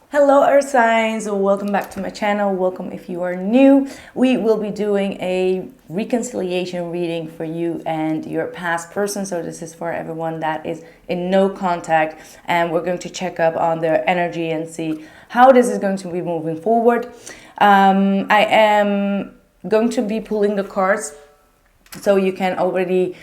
Hello Earth Signs, welcome back to my channel. Welcome if you are new. We will be doing a reconciliation reading for you and your past person. So this is for everyone that is in no contact, and we're going to check up on their energy and see how this is going to be moving forward. I am going to be pulling the cards, so you can already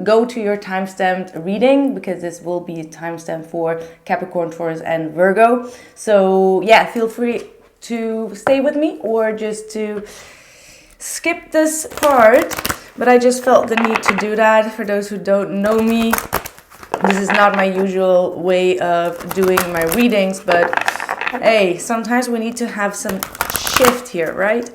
go to your time-stamped reading, because this will be time-stamped for Capricorn, Taurus, and Virgo. So yeah, feel free to stay with me or just to skip this part. But I just felt the need to do that. For those who don't know me, this is not my usual way of doing my readings, but hey, sometimes we need to have some shift here, right?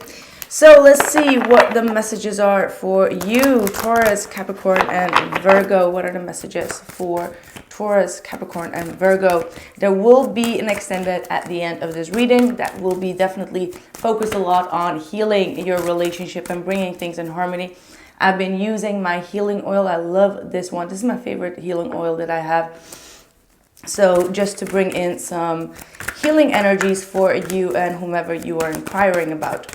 So let's see what the messages are for you, Taurus, Capricorn, and Virgo. What are the messages for Taurus, Capricorn, and Virgo? There will be an extended at the end of this reading that will be definitely focused a lot on healing your relationship and bringing things in harmony. I've been using my healing oil. I love this one. This is my favorite healing oil that I have. So just to bring in some healing energies for you and whomever you are inquiring about.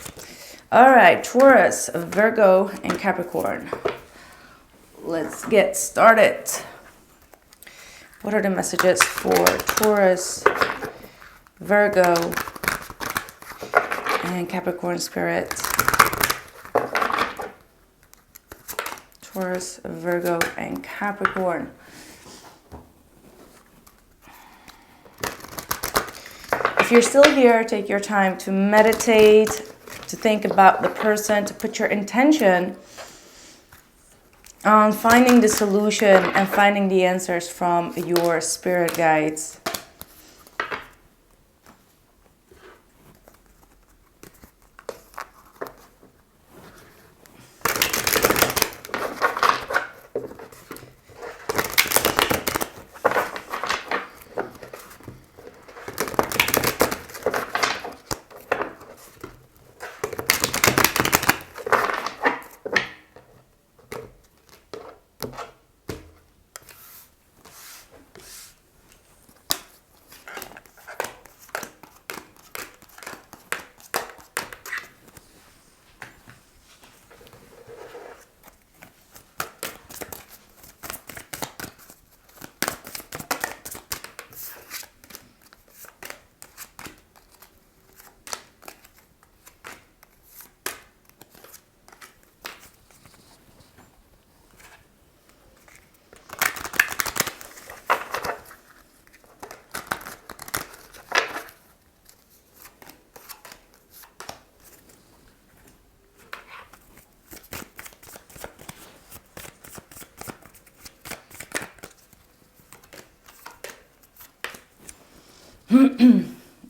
All right, Taurus, Virgo, and Capricorn. Let's get started. What are the messages for Taurus, Virgo, and Capricorn spirit? Taurus, Virgo, and Capricorn. If you're still here, take your time to meditate, to think about the person, to put your intention on finding the solution and finding the answers from your spirit guides.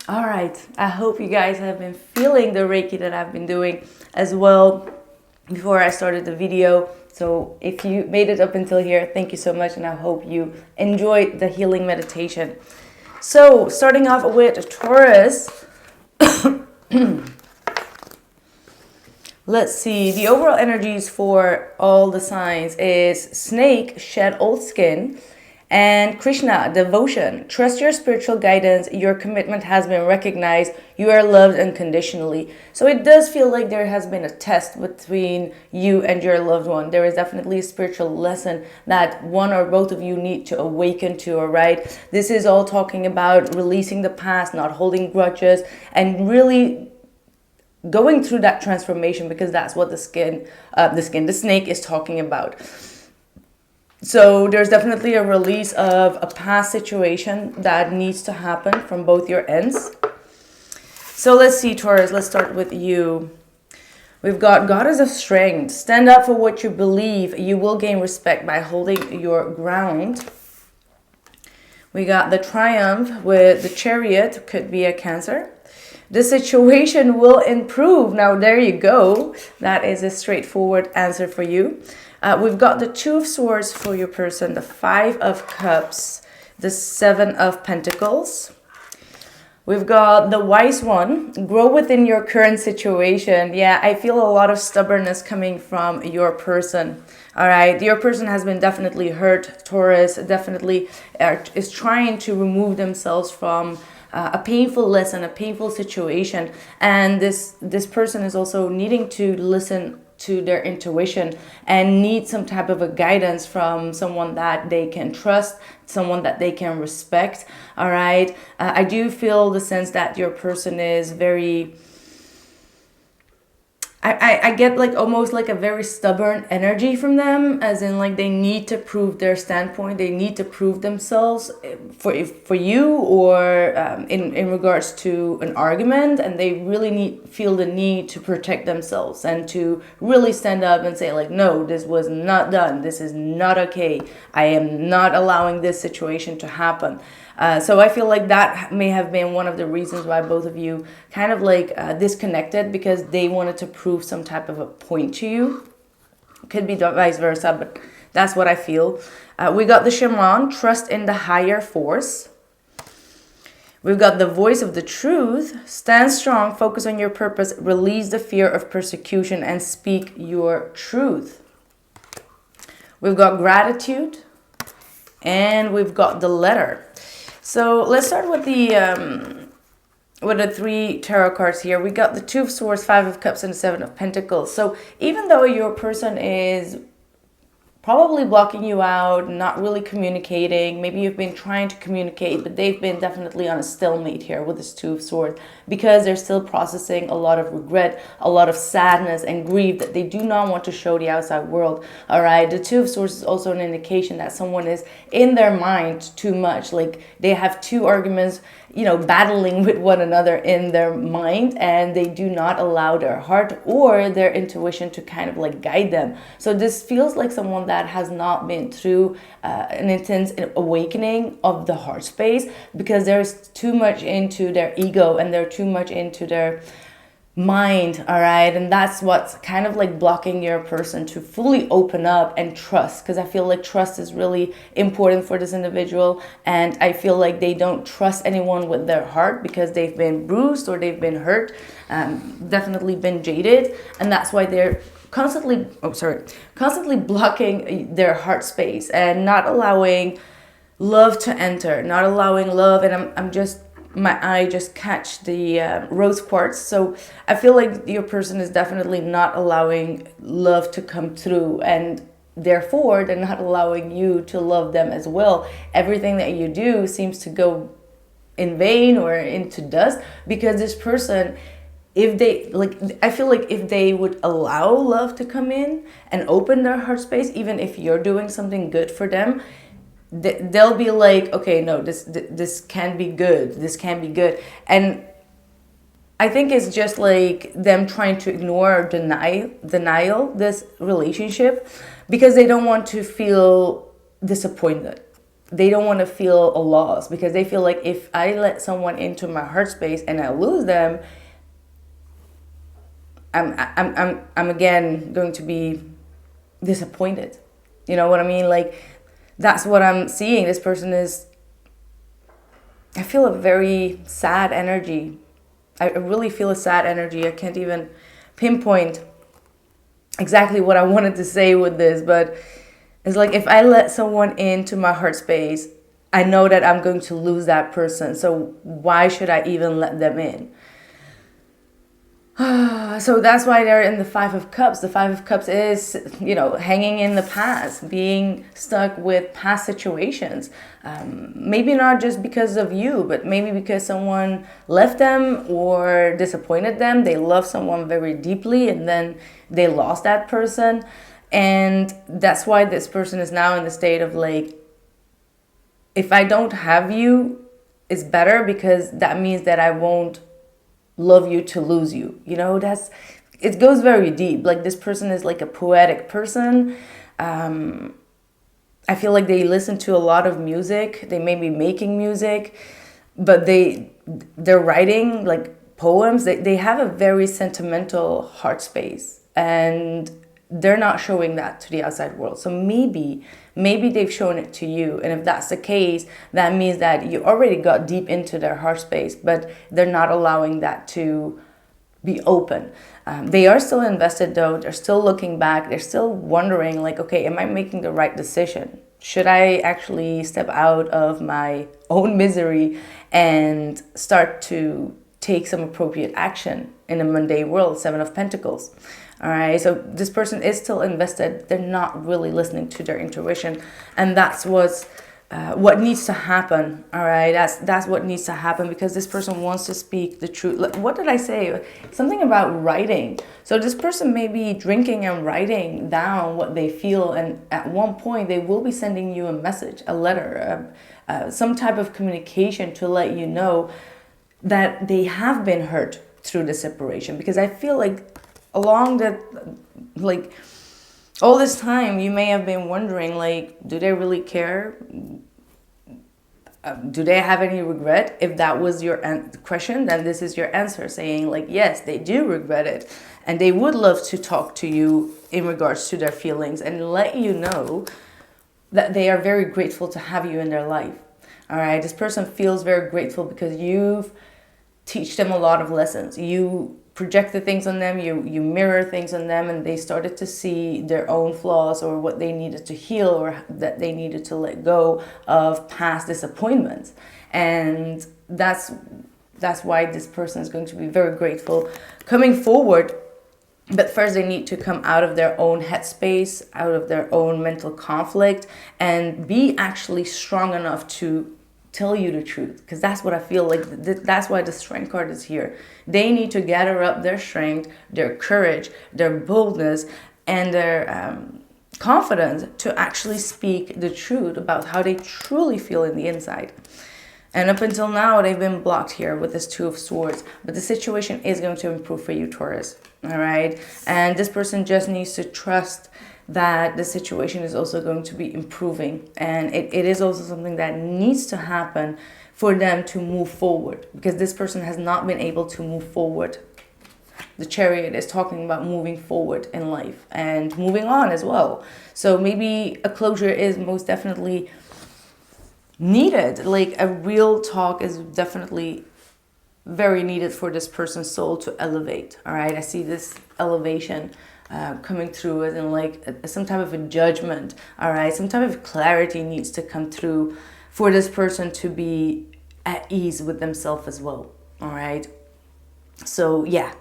All right, I hope you guys have been feeling the Reiki that I've been doing as well before I started the video. So if you made it up until here, thank you so much, and I hope you enjoyed the healing meditation. So starting off with Taurus, let's see, the overall energies for all the signs is Snake, shed old skin, and Krishna, devotion. Trust your spiritual guidance. Your commitment has been recognized. You are loved unconditionally. So it does feel like there has been a test between you and your loved one. There is definitely a spiritual lesson that one or both of you need to awaken to, all right? This is all talking about releasing the past, not holding grudges, and really going through that transformation, because that's what the snake is talking about. So there's definitely a release of a past situation that needs to happen from both your ends. So let's see, Taurus, let's start with you. We've got Goddess of Strength. Stand up for what you believe. You will gain respect by holding your ground. We got the Triumph with the Chariot. Could be a Cancer. The situation will improve. Now, there you go. That is a straightforward answer for you. We've got the Two of Swords for your person, the Five of Cups, the Seven of Pentacles. We've got the Wise One. Grow within your current situation. Yeah, I feel a lot of stubbornness coming from your person. All right, your person has been definitely hurt. Taurus definitely is trying to remove themselves from a painful lesson, a painful situation. And this person is also needing to listen to their intuition and need some type of a guidance from someone that they can trust, someone that they can respect. All right. I do feel the sense that your person is very, I get like almost like a very stubborn energy from them, as in like they need to prove their standpoint, they need to prove themselves for you, or in regards to an argument, and they really feel the need to protect themselves and to really stand up and say like, no, this was not done, this is not okay, I am not allowing this situation to happen. So I feel like that may have been one of the reasons why both of you kind of like disconnected, because they wanted to prove some type of a point to you. Could be vice versa, but that's what I feel. We got the shaman, trust in the higher force. We've got the voice of the truth, stand strong, focus on your purpose, release the fear of persecution, and speak your truth. We've got gratitude, and we've got the letter. So let's start with the three tarot cards here. We got the Two of Swords, Five of Cups, and the Seven of Pentacles. So even though your person is probably blocking you out, not really communicating, maybe you've been trying to communicate, but they've been definitely on a stalemate here with this Two of Swords, because they're still processing a lot of regret, a lot of sadness and grief that they do not want to show the outside world. All right, the Two of Swords is also an indication that someone is in their mind too much, like they have two arguments, you know, battling with one another in their mind, and they do not allow their heart or their intuition to kind of like guide them. So this feels like someone that has not been through an intense awakening of the heart space, because there's too much into their ego and they're too much into their mind. All right, and that's what's kind of like blocking your person to fully open up and trust, because I feel like trust is really important for this individual, and I feel like they don't trust anyone with their heart because they've been bruised or they've been hurt, definitely been jaded, and that's why they're constantly blocking their heart space and not allowing love to enter, not allowing love. And I'm just, my eye just catch the rose quartz. So I feel like your person is definitely not allowing love to come through, and therefore they're not allowing you to love them as well. Everything that you do seems to go in vain or into dust, because this person, if they like, I feel like if they would allow love to come in and open their heart space, even if you're doing something good for them, they'll be like, okay, no, this can be good, this can be good. And I think it's just like them trying to ignore or denial this relationship, because they don't want to feel disappointed. They don't want to feel a loss, because they feel like if I let someone into my heart space and I lose them, I'm again going to be disappointed. You know what I mean? Like, that's what I'm seeing. This person is, I feel a very sad energy. I really feel a sad energy. I can't even pinpoint exactly what I wanted to say with this, but it's like, if I let someone into my heart space, I know that I'm going to lose that person. So why should I even let them in? So that's why they're in the Five of Cups. The Five of Cups is, you know, hanging in the past, being stuck with past situations. Maybe not just because of you, but maybe because someone left them or disappointed them. They love someone very deeply and then they lost that person. And that's why this person is now in the state of like, if I don't have you, it's better, because that means that I won't love you to lose you. You know, it goes very deep. Like, this person is like a poetic person. I feel like they listen to a lot of music. They may be making music, but they're writing like poems. They have a very sentimental heart space, and they're not showing that to the outside world. So maybe they've shown it to you. And if that's the case, that means that you already got deep into their heart space, but they're not allowing that to be open. They are still invested though. They're still looking back. They're still wondering like, okay, am I making the right decision? Should I actually step out of my own misery and start to take some appropriate action in a mundane world. 7 of Pentacles. All right, so this person is still invested. They're not really listening to their intuition, and that's what needs to happen. All right, that's what needs to happen, because this person wants to speak the truth. What did I say? Something about writing. So this person may be drinking and writing down what they feel, and at one point they will be sending you a message, a letter, some type of communication to let you know that they have been hurt through the separation. Because I feel like along that, like, all this time you may have been wondering, like, do they really care? Do they have any regret? If that was your question, then this is your answer, saying like, yes, they do regret it, and they would love to talk to you in regards to their feelings and let you know that they are very grateful to have you in their life. All right, this person feels very grateful because you've teach them a lot of lessons. You projected things on them, you mirror things on them, and they started to see their own flaws, or what they needed to heal, or that they needed to let go of past disappointments. And that's why this person is going to be very grateful coming forward. But first they need to come out of their own headspace, out of their own mental conflict, and be actually strong enough to tell you the truth. Because that's what I feel like, that's why the Strength card is here. They need to gather up their strength, their courage, their boldness, and their confidence to actually speak the truth about how they truly feel in the inside. And up until now, they've been blocked here with this 2 of Swords. But the situation is going to improve for you, Taurus. All right? And this person just needs to trust that the situation is also going to be improving. And it is also something that needs to happen for them to move forward. Because this person has not been able to move forward. The Chariot is talking about moving forward in life and moving on as well. So maybe a closure is most definitely needed. Like a real talk is definitely very needed for this person's soul to elevate. All right, I see this elevation coming through as in like some type of a judgment. All right, some type of clarity needs to come through for this person to be at ease with themselves as well. All right, so yeah,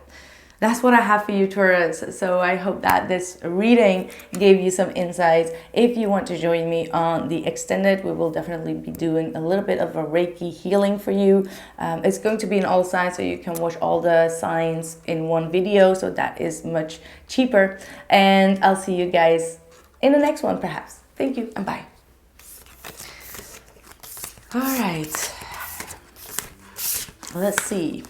that's what I have for you, Taurus. So I hope that this reading gave you some insights. If you want to join me on the extended, we will definitely be doing a little bit of a Reiki healing for you. It's going to be in all signs, so you can watch all the signs in one video. So that is much cheaper. And I'll see you guys in the next one, perhaps. Thank you and bye. All right. Let's see.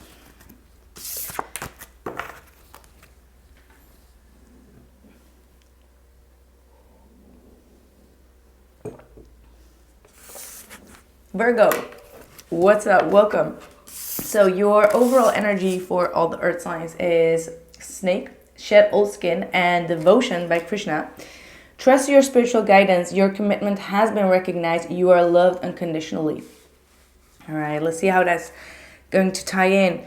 Virgo, what's up? Welcome. So your overall energy for all the earth signs is Snake, Shed Old Skin, and Devotion by Krishna. Trust your spiritual guidance. Your commitment has been recognized. You are loved unconditionally. All right, let's see how that's going to tie in.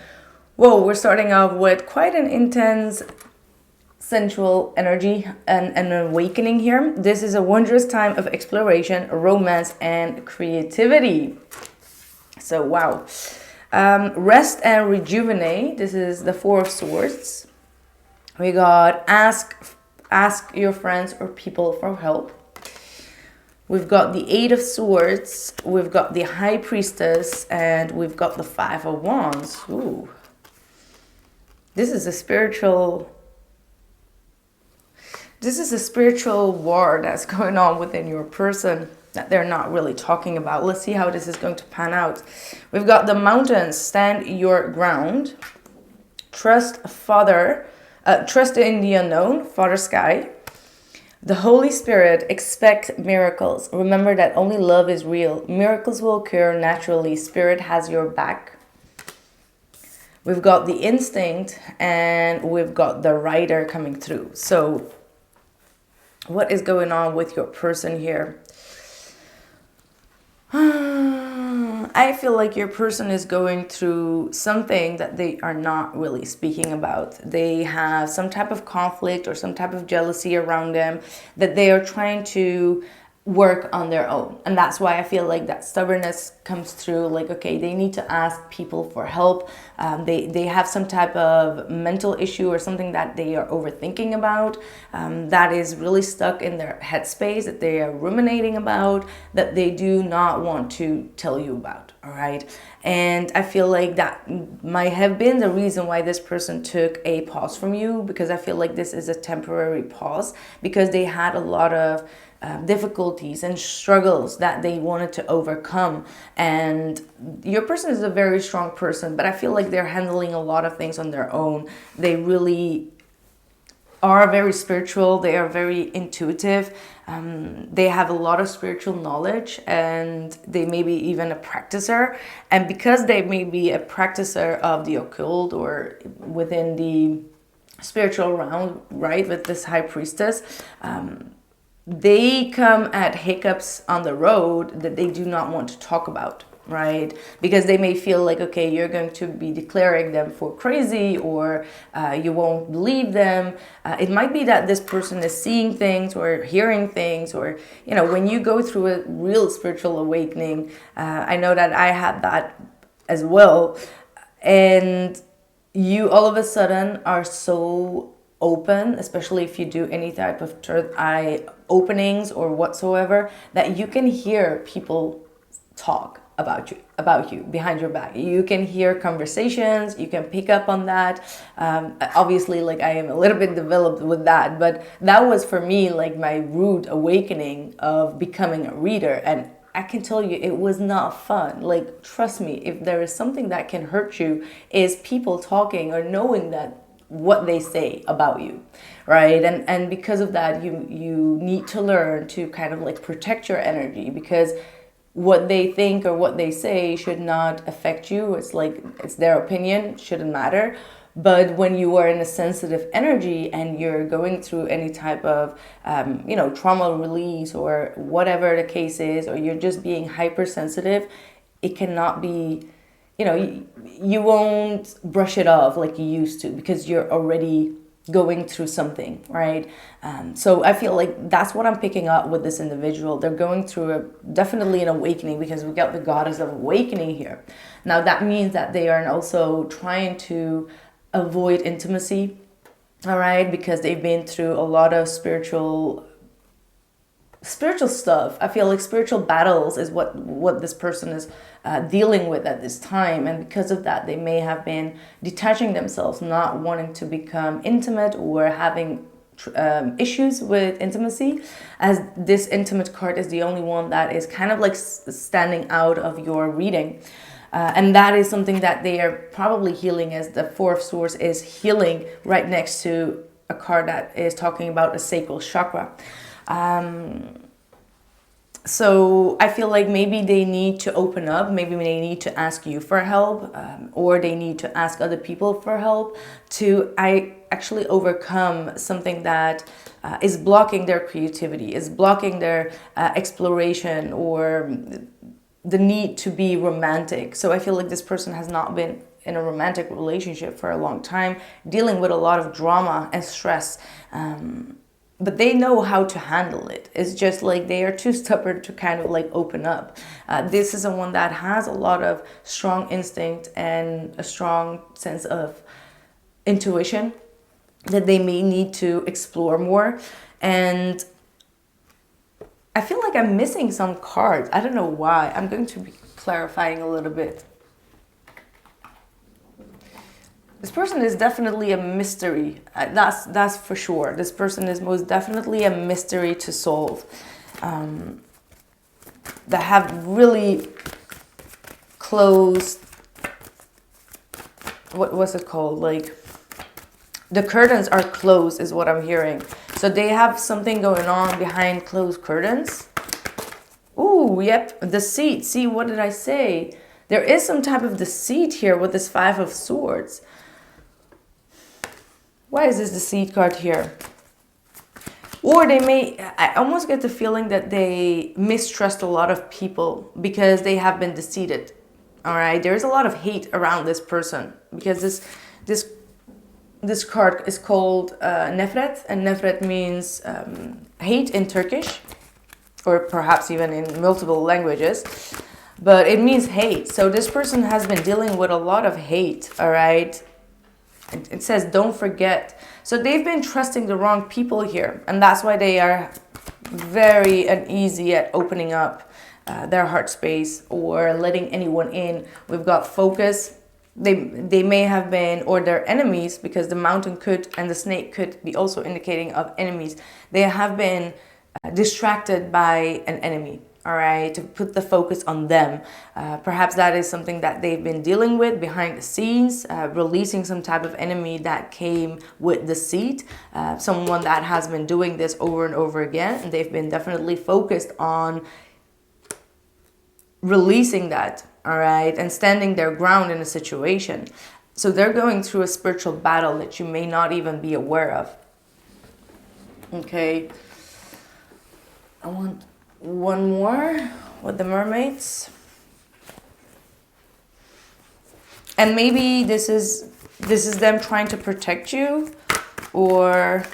Whoa, we're starting off with quite an intense sensual energy and an awakening here. This is a wondrous time of exploration, romance, and creativity. So wow. Rest and rejuvenate. This is the 4 of Swords. We got ask your friends or people for help. We've got the 8 of Swords. We've got the High Priestess, and we've got the 5 of Wands. Ooh. This is a spiritual war that's going on within your person that they're not really talking about. Let's see how this is going to pan out. We've got the Mountains, stand your ground. Trust in the unknown, Father Sky. The Holy Spirit, expect miracles. Remember that only love is real. Miracles will occur naturally. Spirit has your back. We've got the Instinct, and we've got the Rider coming through. So what is going on with your person here? I feel like your person is going through something that they are not really speaking about. They have some type of conflict or some type of jealousy around them that they are trying to work on their own. And that's why I feel like that stubbornness comes through, like, okay, they need to ask people for help. They have some type of mental issue or something that they are overthinking about, that is really stuck in their headspace, that they are ruminating about, that they do not want to tell you about. All right. And I feel like that might have been the reason why this person took a pause from you, because I feel like this is a temporary pause because they had a lot of difficulties and struggles that they wanted to overcome. And your person is a very strong person, but I feel like they're handling a lot of things on their own. They really are very spiritual. They are very intuitive. They have a lot of spiritual knowledge, and they may be even a practicer. And because they may be a practicer of the occult or within the spiritual realm, right, with this high priestess, they come at hiccups on the road that they do not want to talk about, right? Because they may feel like, okay, you're going to be declaring them for crazy, or you won't believe them. It might be that this person is seeing things or hearing things, or, you know, when you go through a real spiritual awakening, I know that I had that as well. And you all of a sudden are so open, especially if you do any type of third eye openings or whatsoever, that you can hear people talk about you behind your back. You can hear conversations, you can pick up on that. Obviously, like, I am a little bit developed with that, but that was for me like my rude awakening of becoming a reader. And I can tell you, it was not fun. Like, trust me, if there is something that can hurt you, is people talking or knowing that what they say about you, right? And because of that, you need to learn to kind of like protect your energy, because what they think or what they say should not affect you. It's like, it's their opinion, shouldn't matter. But when you are in a sensitive energy and you're going through any type of, trauma release or whatever the case is, or you're just being hypersensitive, it cannot be, you won't brush it off like you used to, because you're already going through something, right? So I feel like that's what I'm picking up with this individual. They're going through definitely an awakening, because we got the goddess of awakening here. Now that means that they are also trying to avoid intimacy, all right? Because they've been through a lot of spiritual stuff. I feel like spiritual battles is what this person is dealing with at this time. And because of that, they may have been detaching themselves, not wanting to become intimate, or having issues with intimacy, as this intimate card is the only one that is kind of like standing out of your reading. And that is something that they are probably healing, as the Four of Swords is healing right next to a card that is talking about a sacral chakra. So I feel like maybe they need to open up, maybe they need to ask you for help, or they need to ask other people for help to actually overcome something that is blocking their creativity, is blocking their exploration, or the need to be romantic. So I feel like this person has not been in a romantic relationship for a long time, dealing with a lot of drama and stress. But they know how to handle it. It's just like they are too stubborn to kind of like open up. This is someone that has a lot of strong instinct and a strong sense of intuition that they may need to explore more. And I feel like I'm missing some cards. I don't know why. I'm going to be clarifying a little bit. This person is definitely a mystery. That's for sure. This person is most definitely a mystery to solve. That have really closed, what was it called? Like, the curtains are closed is what I'm hearing. So they have something going on behind closed curtains. Ooh, yep, deceit. See, what did I say? There is some type of deceit here with this Five of Swords. Why is this deceit card here? Or they may, I almost get the feeling that they mistrust a lot of people because they have been deceived. All right, there's a lot of hate around this person, because this card is called nefret, and nefret means hate in Turkish. or perhaps even in multiple languages. But it means hate. So this person has been dealing with a lot of hate, all right? It says, don't forget. So they've been trusting the wrong people here. And that's why they are very uneasy at opening up their heart space or letting anyone in. We've got focus. They may have been, or their enemies, because the mountain could and the snake could be also indicating of enemies. They have been distracted by an enemy. All right, to put the focus on them. Perhaps that is something that they've been dealing with behind the scenes, releasing some type of enemy that came with deceit. Someone that has been doing this over and over again, and they've been definitely focused on releasing that, all right, and standing their ground in a situation. So they're going through a spiritual battle that you may not even be aware of. Okay. I want one more with the mermaids. And maybe this is them trying to protect you, or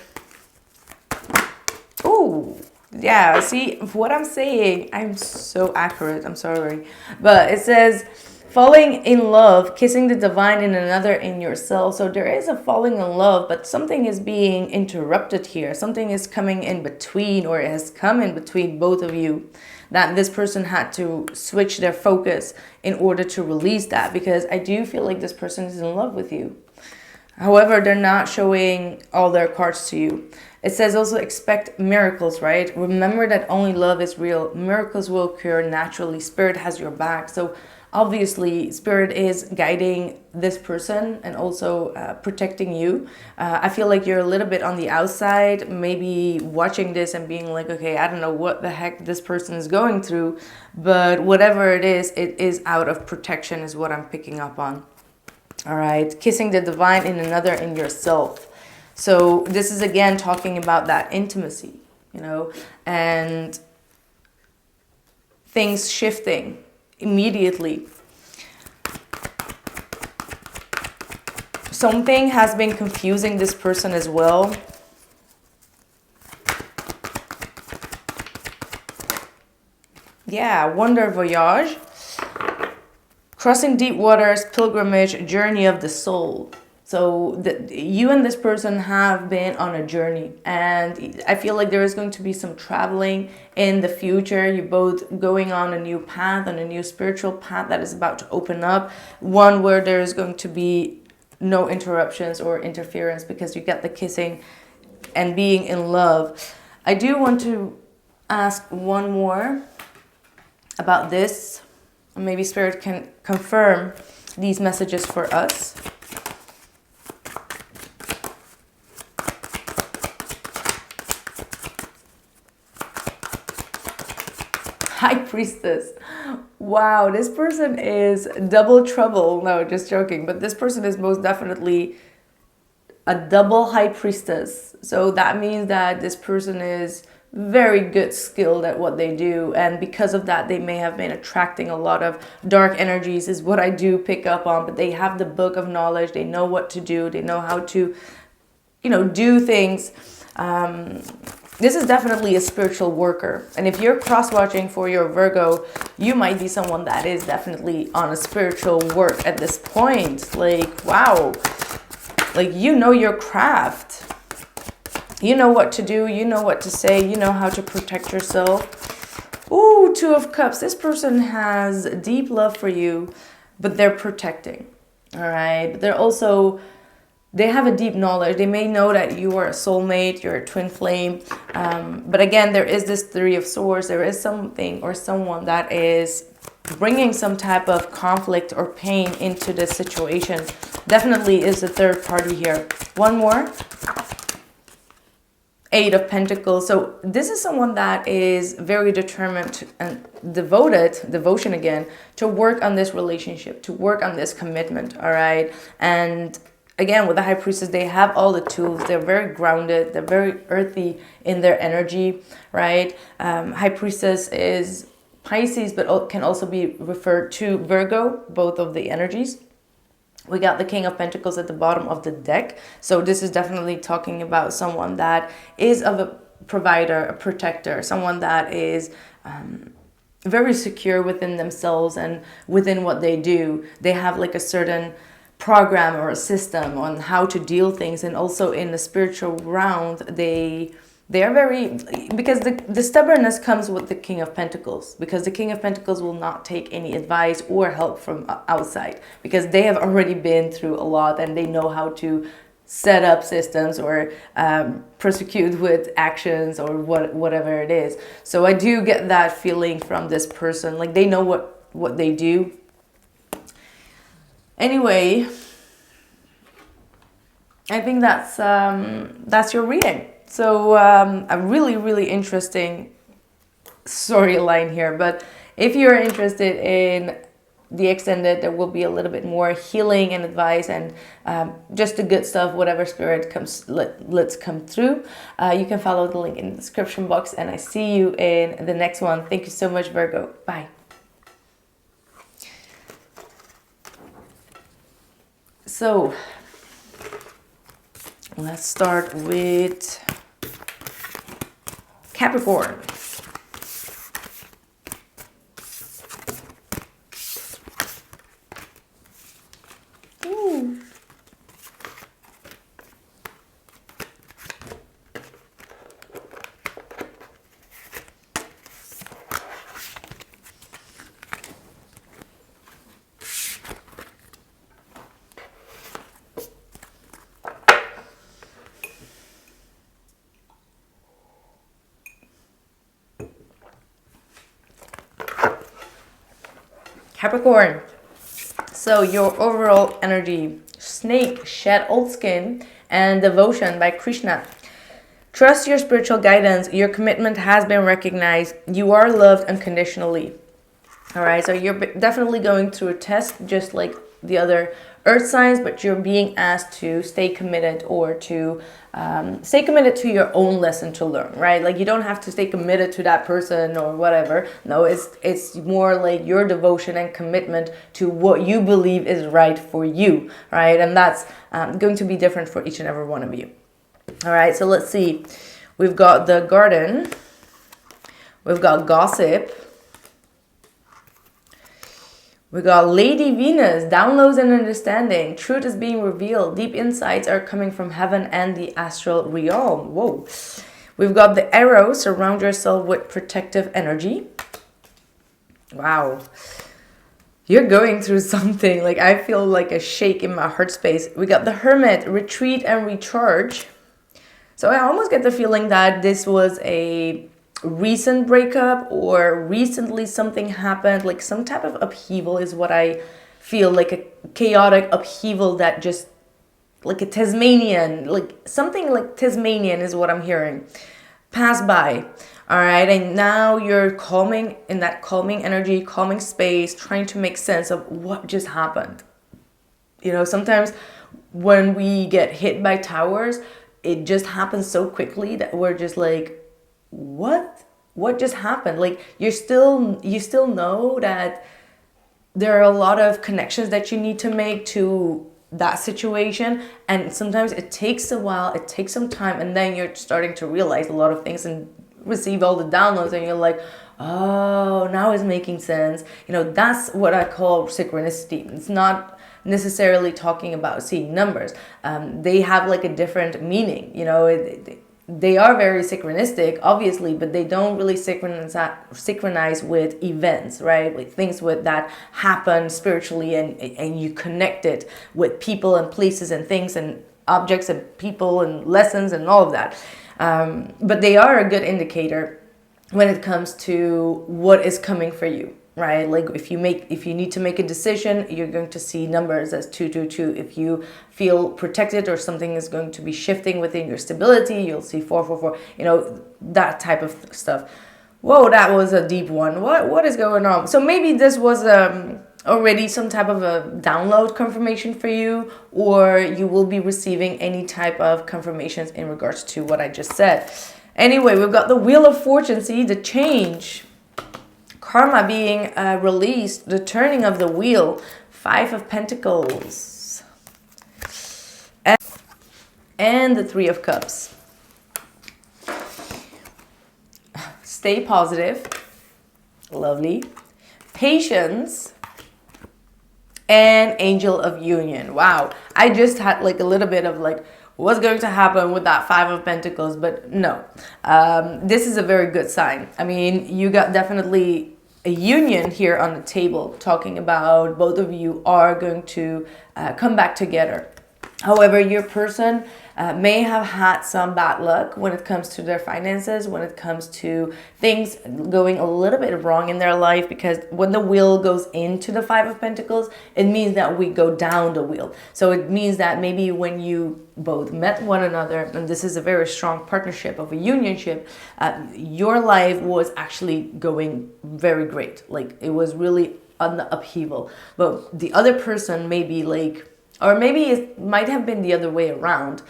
oh yeah, see what I'm saying, I'm so accurate, I'm sorry. But it says falling in love, kissing the divine in another in yourself. So there is a falling in love, but something is being interrupted here. Something is coming in between, or it has come in between both of you, that this person had to switch their focus in order to release that, because I do feel like this person is in love with you. However, they're not showing all their cards to you. It says also expect miracles, right? Remember that only love is real. Miracles will occur naturally. Spirit has your back. So obviously, Spirit is guiding this person and also protecting you. I feel like you're a little bit on the outside, maybe watching this and being like, okay, I don't know what the heck this person is going through. But whatever it is out of protection is what I'm picking up on. All right, kissing the divine in another in yourself. So this is again talking about that intimacy, you know, and things shifting immediately. Something has been confusing this person as well. Yeah, wonder voyage. Crossing deep waters, pilgrimage, journey of the soul. So you and this person have been on a journey, and I feel like there is going to be some traveling in the future. You're both going on a new path, on a new spiritual path that is about to open up. One where there is going to be no interruptions or interference, because you get the kissing and being in love. I do want to ask one more about this. Maybe Spirit can confirm these messages for us. High Priestess. Wow, this person is double trouble. No, just joking. But this person is most definitely a double High Priestess. So that means that this person is very good skilled at what they do, and because of that they may have been attracting a lot of dark energies, is what I do pick up on. But they have the book of knowledge, they know what to do, they know how to, you know, do things. This is definitely a spiritual worker, and if you're cross-watching for your Virgo, you might be someone that is definitely on a spiritual work at this point. Like, wow, like, you know your craft. You know what to do, you know what to say, you know how to protect yourself. Ooh, Two of Cups. This person has deep love for you, but they're protecting. All right. But they're also, they have a deep knowledge. They may know that you are a soulmate, you're a twin flame. But again, there is this Three of Swords. There is something or someone that is bringing some type of conflict or pain into this situation. Definitely is a third party here. One more. Eight of Pentacles. So this is someone that is very determined and devotion again, to work on this relationship, to work on this commitment. All right. And again, with the High Priestess, they have all the tools. They're very grounded. They're very earthy in their energy, right? High Priestess is Pisces, but can also be referred to Virgo, both of the energies. We got the King of Pentacles at the bottom of the deck. So this is definitely talking about someone that is of a provider, a protector, someone that is very secure within themselves and within what they do. They have like a certain program or a system on how to deal things. And also in the spiritual round, they are very, because the stubbornness comes with the King of Pentacles, because the King of Pentacles will not take any advice or help from outside, because they have already been through a lot and they know how to set up systems or prosecute with actions or whatever it is. So I do get that feeling from this person, like they know what they do. Anyway, I think that's your reading. So a really interesting storyline here. But if you're interested in the extended, there will be a little bit more healing and advice and just the good stuff, whatever spirit comes, let's come through. You can follow the link in the description box, and I see you in the next one. Thank you so much, Virgo. Bye. So let's start with Capricorn. Ooh. Capricorn, so your overall energy: snake, shed old skin, and devotion by Krishna. Trust your spiritual guidance. Your commitment has been recognized. You are loved unconditionally. All right, so you're definitely going through a test just like the other earth signs, but you're being asked to stay committed, or to stay committed to your own lesson to learn, right? Like you don't have to stay committed to that person or whatever. No, it's more like your devotion and commitment to what you believe is right for you, right? And that's going to be different for each and every one of you. All right, so let's see. We've got the garden. We've got gossip. We got Lady Venus, downloads and understanding. Truth is being revealed. Deep insights are coming from heaven and the astral realm. Whoa. We've got the arrow, surround yourself with protective energy. Wow. You're going through something. Like I feel like a shake in my heart space. We got the hermit, retreat and recharge. So I almost get the feeling that this was a recent breakup, or recently something happened, like some type of upheaval is what I feel, like a chaotic upheaval that just like a Tasmanian, like something like Tasmanian is what I'm hearing, pass by. All right, and now you're calming, in that calming energy, calming space, trying to make sense of what just happened. You know, sometimes when we get hit by towers, it just happens so quickly that we're just like, what just happened? Like you still know that there are a lot of connections that you need to make to that situation, and sometimes it takes a while, it takes some time, and then you're starting to realize a lot of things and receive all the downloads, and you're like, oh, now it's making sense. You know, that's what I call synchronicity. It's not necessarily talking about seeing numbers. They have like a different meaning, you know. They are very synchronistic, obviously, but they don't really synchronize with events, right? With things that happen spiritually, and you connect it with people and places and things and objects and people and lessons and all of that. But they are a good indicator when it comes to what is coming for you, right? Like if you need to make a decision, you're going to see numbers as 222. If you feel protected or something is going to be shifting within your stability, you'll see 444, you know, that type of stuff. Whoa, that was a deep one. What is going on? So maybe this was already some type of a download confirmation for you, or you will be receiving any type of confirmations in regards to what I just said. Anyway, we've got the Wheel of Fortune, see the change. Karma being released, the turning of the wheel, 5 of Pentacles, and the 3 of Cups. stay positive. Lovely. Patience. And Angel of Union. Wow. I just had like a little bit of like, what's going to happen with that Five of Pentacles? But no, this is a very good sign. I mean, you got definitely a union here on the table, talking about both of you are going to come back together. However, your person may have had some bad luck when it comes to their finances, when it comes to things going a little bit wrong in their life, because when the wheel goes into the Five of Pentacles, it means that we go down the wheel. So it means that maybe when you both met one another, and this is a very strong partnership of a unionship, your life was actually going very great. Like it was really on the upheaval. But the other person may be like, or maybe it might have been the other way around.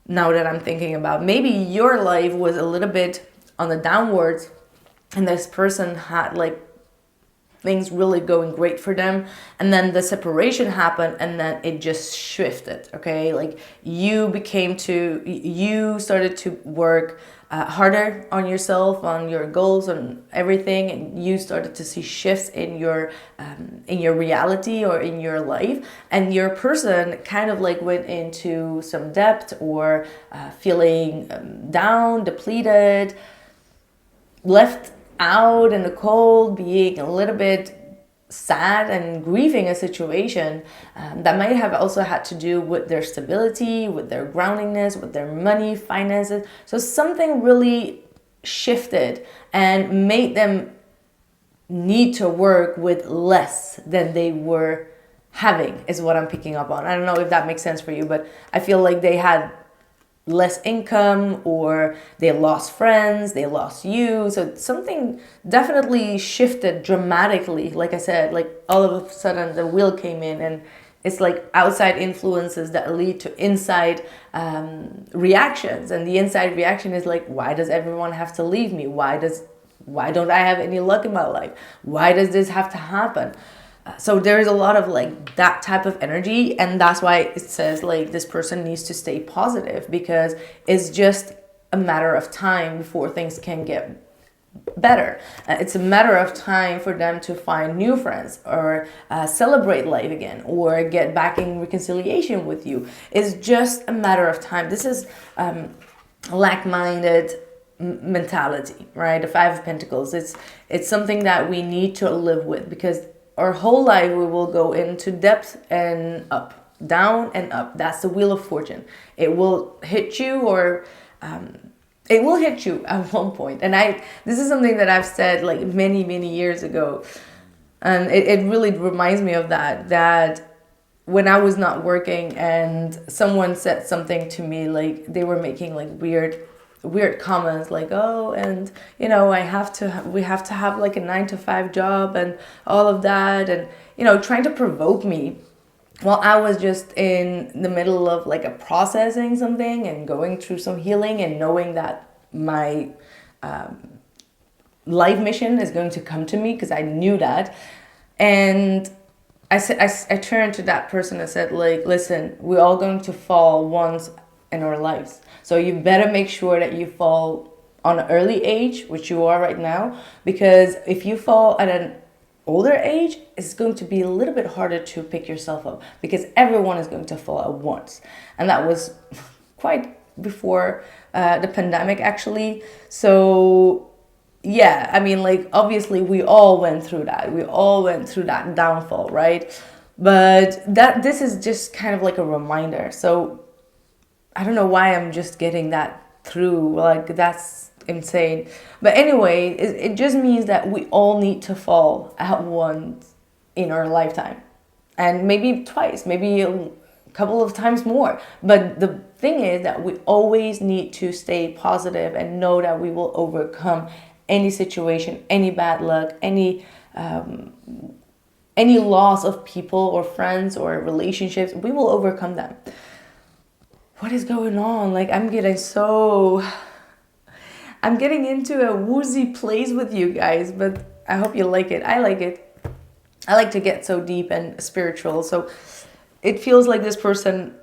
Now that I'm thinking about, maybe your life was a little bit on the downwards and this person had like things really going great for them, and then the separation happened and then it just shifted. Okay, like you started to work harder on yourself, on your goals, on everything, and you started to see shifts in your reality or in your life, and your person kind of like went into some debt or feeling down, depleted, left out in the cold, being a little bit sad and grieving a situation that might have also had to do with their stability, with their groundingness, with their money, finances. So something really shifted and made them need to work with less than they were having, is what I'm picking up on. I don't know if that makes sense for you, but I feel like they had less income, or they lost friends, they lost you. So something definitely shifted dramatically. Like I said, like all of a sudden the wheel came in, and it's like outside influences that lead to inside reactions. And the inside reaction is like, why does everyone have to leave me? Why don't I have any luck in my life? Why does this have to happen? So there's a lot of like that type of energy, and that's why it says like this person needs to stay positive, because it's just a matter of time before things can get better. It's a matter of time for them to find new friends, or celebrate life again, or get back in reconciliation with you. It's just a matter of time. This is like-minded mentality, right? The Five of Pentacles. It's something that we need to live with, because our whole life we will go into depth and up, down and up. That's the wheel of fortune. It will hit you, or it will hit you at one point. And this is something that I've said like many years ago, and it really reminds me of that when I was not working and someone said something to me, like they were making like weird comments, like, oh, and you know, we have to have like a 9-to-5 job and all of that, and you know, trying to provoke me while I was just in the middle of like a processing something and going through some healing, and knowing that my life mission is going to come to me, because I knew that. And I turned to that person and said, like, listen, we're all going to fall once in our lives. So you better make sure that you fall on an early age, which you are right now, because if you fall at an older age, it's going to be a little bit harder to pick yourself up, because everyone is going to fall at once. And that was quite before the pandemic, actually. So yeah, I mean, like, obviously we all went through that. We all went through that downfall, right? But this is just kind of like a reminder. So I don't know why I'm just getting that through. Like, that's insane. But anyway, it just means that we all need to fall at once in our lifetime. And maybe twice, maybe a couple of times more. But the thing is that we always need to stay positive and know that we will overcome any situation, any bad luck, any loss of people or friends or relationships. We will overcome them. What is going on? Like, I'm getting into a woozy place with you guys, but I hope you like it. I like it. I like to get so deep and spiritual. So it feels like this person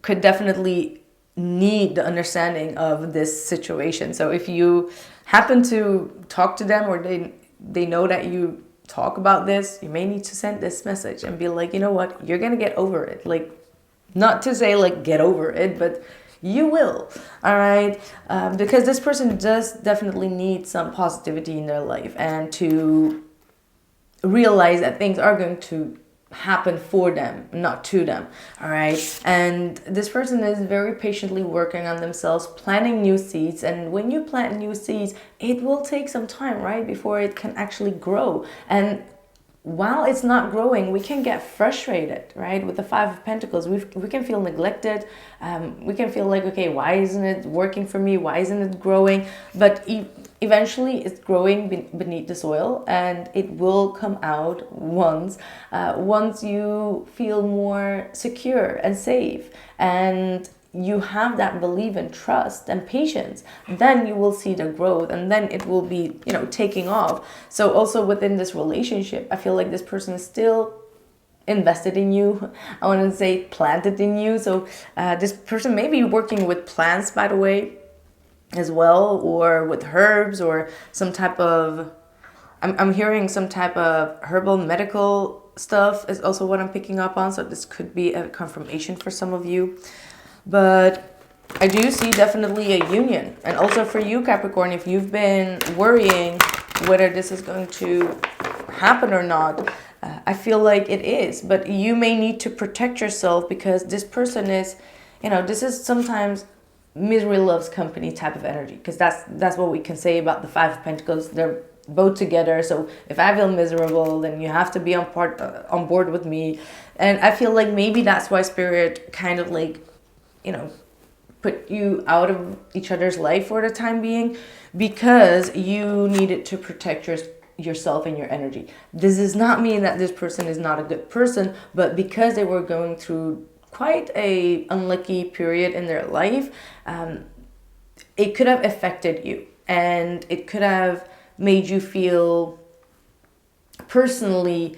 could definitely need the understanding of this situation. So if you happen to talk to them, or they know that you talk about this, you may need to send this message and be like, you know what, you're gonna get over it. Like, not to say like get over it, but you will. All right, because this person does definitely need some positivity in their life, and to realize that things are going to happen for them, not to them. All right, and this person is very patiently working on themselves, planting new seeds. And when you plant new seeds, it will take some time, right, before it can actually grow. And while it's not growing, we can get frustrated, right? With the Five of Pentacles, we can feel neglected. We can feel like, okay, why isn't it working for me? Why isn't it growing? But eventually it's growing beneath the soil, and it will come out once you feel more secure and safe, and you have that belief and trust and patience. Then you will see the growth, and then it will be, you know, taking off. So also within this relationship, I feel like this person is still invested in you. I want to say planted in you. So this person may be working with plants, by the way, as well, or with herbs, or some type of, I'm hearing some type of herbal medical stuff is also what I'm picking up on. So this could be a confirmation for some of you. But I do see definitely a union. And also for you, Capricorn, if you've been worrying whether this is going to happen or not, I feel like it is. But you may need to protect yourself, because this person is, you know, this is sometimes misery loves company type of energy. Because that's what we can say about the Five of Pentacles. They're both together. So if I feel miserable, then you have to be on board with me. And I feel like maybe that's why Spirit kind of like, you know, put you out of each other's life for the time being, because you needed to protect yourself and your energy. This does not mean that this person is not a good person, but because they were going through quite a unlucky period in their life, it could have affected you, and it could have made you feel personally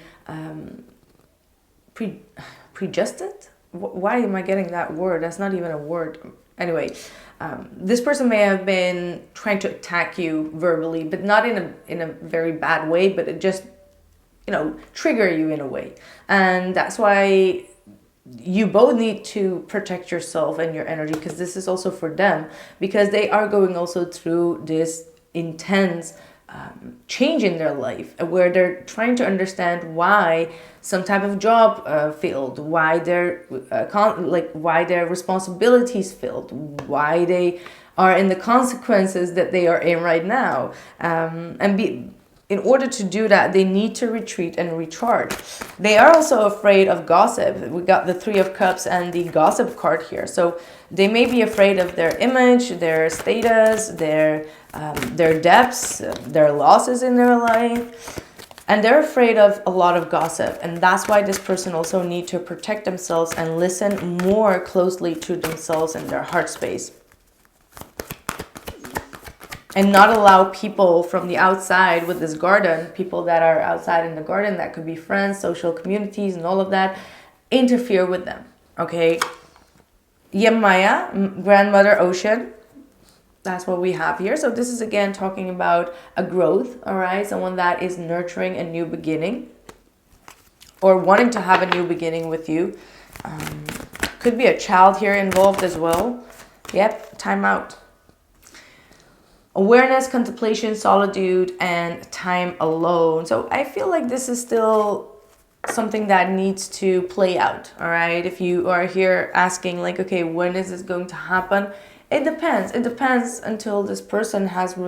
prejudged. Why am I getting that word? That's not even a word. Anyway, this person may have been trying to attack you verbally, but not in a very bad way, but it just, you know, trigger you in a way. And that's why you both need to protect yourself and your energy, because this is also for them, because they are going also through this intense change in their life, where they're trying to understand why some type of job failed, why their why their responsibilities failed, why they are in the consequences that they are in right now, in order to do that, they need to retreat and recharge. They are also afraid of gossip. We got the Three of Cups and the Gossip card here. So they may be afraid of their image, their status, their debts, their losses in their life. And they're afraid of a lot of gossip. And that's why this person also needs to protect themselves and listen more closely to themselves and their heart space. And not allow people from the outside with this garden, people that are outside in the garden, that could be friends, social communities, and all of that, interfere with them, okay? Yemaya, grandmother ocean, that's what we have here. So this is again talking about a growth, all right? Someone that is nurturing a new beginning, or wanting to have a new beginning with you. Could be a child here involved as well. Yep, time out. Awareness, contemplation, solitude, and time alone. So I feel like this is still something that needs to play out, all right? If you are here asking like, okay, when is this going to happen? It depends. It depends until this person has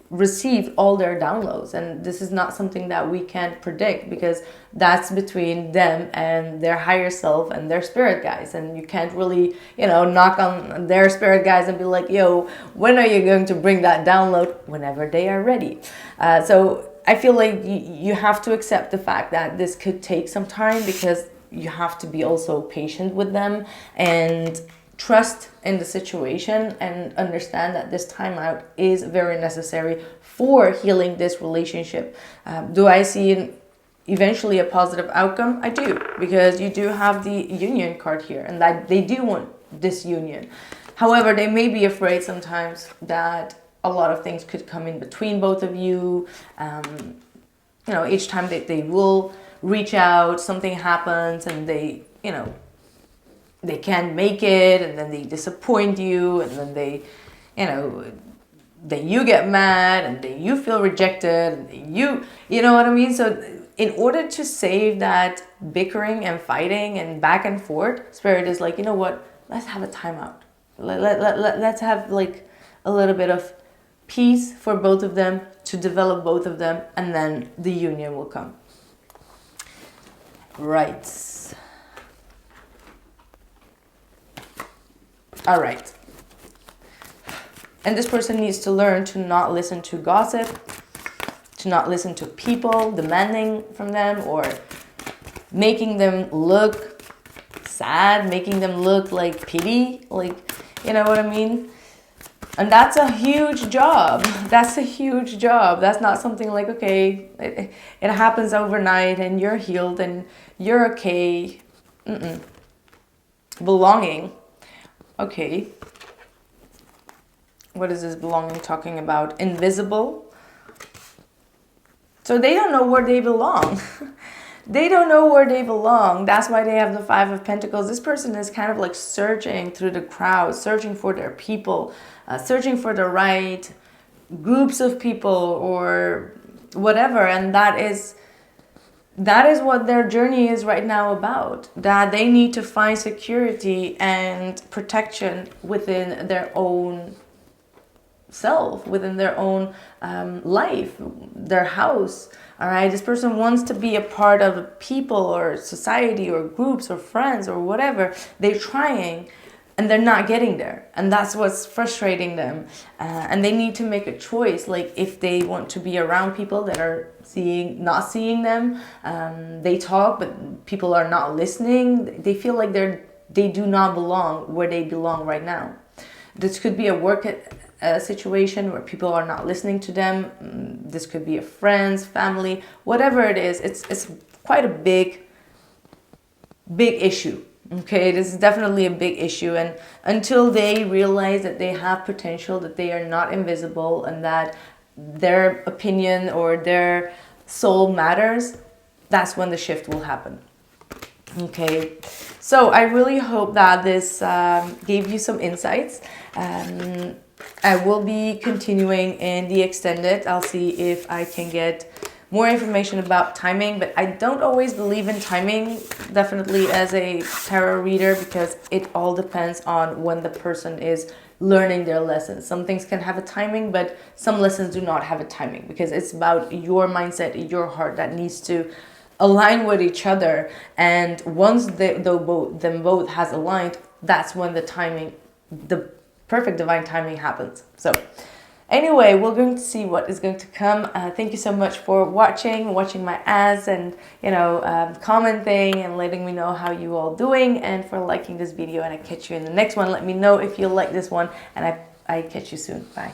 received all their downloads. And this is not something that we can predict, because that's between them and their higher self and their spirit guides. And you can't really, you know, knock on their spirit guides and be like, yo, when are you going to bring that download? Whenever they are ready. So I feel like you have to accept the fact that this could take some time, because you have to be also patient with them and trust in the situation, and understand that this timeout is very necessary for healing this relationship. Do I see eventually a positive outcome? I do, because you do have the union card here, and that they do want this union. However, they may be afraid sometimes that a lot of things could come in between both of you. You know, each time they will reach out, something happens and they, you know, they can't make it, and then they disappoint you, and then they, you know, then you get mad, and then you feel rejected, and then you know what I mean? So in order to save that bickering and fighting and back and forth, Spirit is like, you know what, let's have a timeout. Let's have like a little bit of peace for both of them, to develop both of them, and then the union will come. Right. All right. And this person needs to learn to not listen to gossip, to not listen to people demanding from them or making them look sad, making them look like pity, like, you know what I mean? And that's a huge job. That's a huge job. That's not something like, okay, it happens overnight and you're healed and you're okay. Belonging. Okay. What is this belonging talking about? Invisible. So they don't know where they belong. They don't know where they belong. That's why they have the Five of Pentacles. This person is kind of like searching through the crowd, searching for their people, searching for the right groups of people or whatever. And that is what their journey is right now about. That they need to find security and protection within their own self, within their own life, their house. All right, this person wants to be a part of people or society or groups or friends or whatever. They're trying and they're not getting there, and that's what's frustrating them. And they need to make a choice, like if they want to be around people that are not seeing them. They talk but people are not listening. They feel like they do not belong where they belong right now. This could be a work situation where people are not listening to them. This could be a friends, family, whatever it is. It's quite a big issue. Okay, this is definitely a big issue, and until they realize that they have potential, that they are not invisible, and that their opinion or their soul matters, that's when the shift will happen. Okay, so I really hope that this gave you some insights. I will be continuing in the extended. I'll see if I can get more information about timing, but I don't always believe in timing, definitely as a tarot reader, because it all depends on when the person is learning their lessons. Some things can have a timing, but some lessons do not have a timing, because it's about your mindset, your heart that needs to align with each other. And once them both has aligned, that's when the timing, the perfect divine timing happens. So anyway, we're going to see what is going to come. Thank you so much for watching my ads, and commenting and letting me know how you all doing, and for liking this video. And I catch you in the next one. Let me know if you like this one, and I catch you soon. Bye.